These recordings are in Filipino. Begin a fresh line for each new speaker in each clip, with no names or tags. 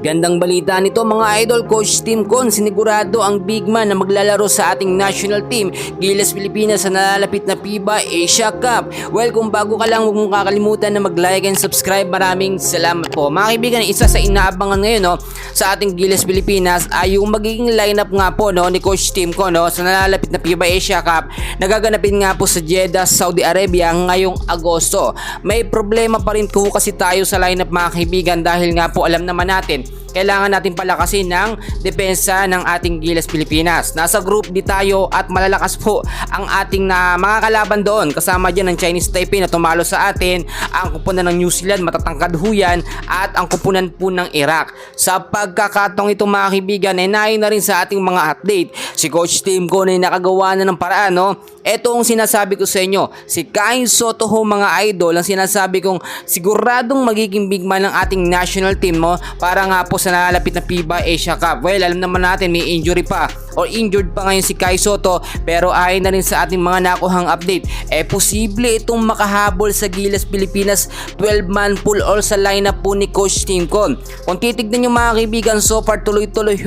Gandang balita nito mga idol, Coach Tim Con sinigurado ang big man na maglalaro sa ating national team Gilas Pilipinas sa nalalapit na FIBA Asia Cup. Well, kung bago ka lang, huwag mong kakalimutan na mag-like and subscribe. Maraming salamat po. Mga kaibigan, isa sa inaabangan ngayon sa ating Gilas Pilipinas ay yung magiging lineup nga po ni Coach Tim Con sa nalalapit na FIBA Asia Cup na gaganapin nga po sa Jeddah, Saudi Arabia ngayong Agosto. May problema pa rin po kasi tayo sa lineup mga kaibigan dahil nga po alam naman natin kailangan natin palakasin ng depensa ng ating Gilas Pilipinas. Nasa group D tayo at malalakas po ang ating mga kalaban doon. Kasama dyan ang Chinese Taipei na tumalo sa atin, ang kupunan ng New Zealand, matatangkad huyan, at ang kupunan po ng Iraq. Sa pagkakataong ito mga kaibigan, nahin na rin sa ating mga update. Si Coach Tim Con ay nakagawa na ng paraan. Ito ang sinasabi ko sa inyo, si Kai Sotto mga idol, ang sinasabi kong siguradong magiging big man ng ating national team para nga po sa nalalapit na FIBA Asia Cup. Well, alam naman natin may injury pa or injured pa ngayon si Kai Sotto, pero ayon na rin sa ating mga nakuhang update, posible itong makahabol sa Gilas Pilipinas 12-man full all sa lineup po ni Coach Tim Con. Kung titignan nyo mga kaibigan, so far tuloy-tuloy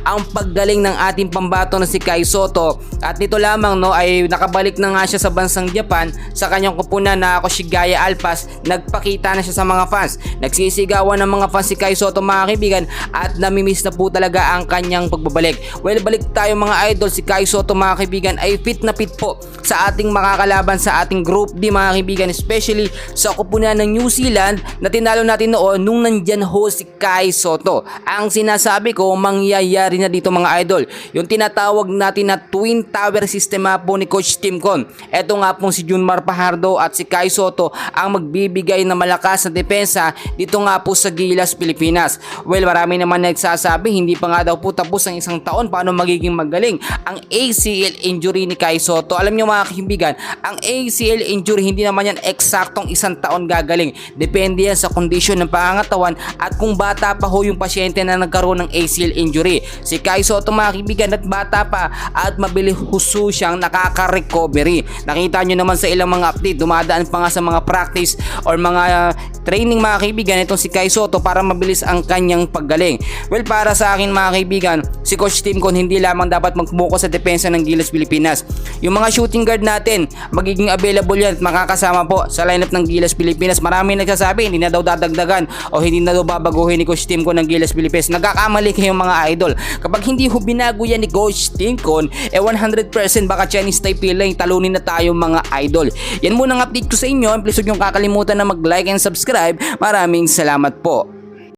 ang paggaling ng ating pambato na si Kai Sotto, at nito lamang ay nakabalik na nga siya sa bansang Japan sa kanyang kupunan na Koshigaya Alpas. Nagpakita na siya sa mga fans, nagsisigawan ng mga fans si Kai Sotto mga kaibigan, at namimiss na po talaga ang kanyang pagbabalik. Well, balik tayo mga idol, si Kai Sotto mga kaibigan ay fit na fit po sa ating makakalaban sa ating group D mga kaibigan, especially sa kupunan ng New Zealand na tinalo natin noon nung nandyan si Kai Sotto. Ang sinasabi ko, mangyayari na dito mga idol yung tinatawag natin na Twin Tower System po ni Coach Tim Con. Eto nga pong si Junmar Fajardo at si Kai Sotto ang magbibigay ng malakas na depensa dito nga po sa Gilas Pilipinas. Well, marami naman nagsasabi hindi pa nga daw po tapos ang isang taon, paano magiging magaling ang ACL injury ni Kai Sotto. Alam nyo mga kaibigan, ang ACL injury hindi naman yan eksaktong isang taon gagaling. Depende yan sa kondisyon ng pangangatawan at kung bata pa yung pasyente na nagkaroon ng ACL injury. Si Kai Sotto mga kaibigan at bata pa at mabilis siyang nakaka-recovery. Nakita nyo naman sa ilang mga update, dumadaan pa nga sa mga practice or mga training mga kaibigan itong si Kai Sotto para mabilis ang kanyang paggaling. Well, para sa akin mga kaibigan, si Coach Tim Con hindi lamang dapat mag-focus sa depensa ng Gilas Pilipinas. Yung mga shooting guard natin, magiging available yan at makakasama po sa lineup ng Gilas Pilipinas. Marami nagsasabi hindi na daw dadagdagan o hindi na daw babaguhin ni Coach Tim Con ng Gilas Pilipinas. Nagkakamali kayong mga idol. Kapag hindi binago yan ni Coach Tim Con, 100% baka Chinese Taipei lang talunin na tayo mga idol. Yan muna ang update ko sa inyo. Please huwag niyong kakalimutan na mag-like and subscribe. Maraming salamat po.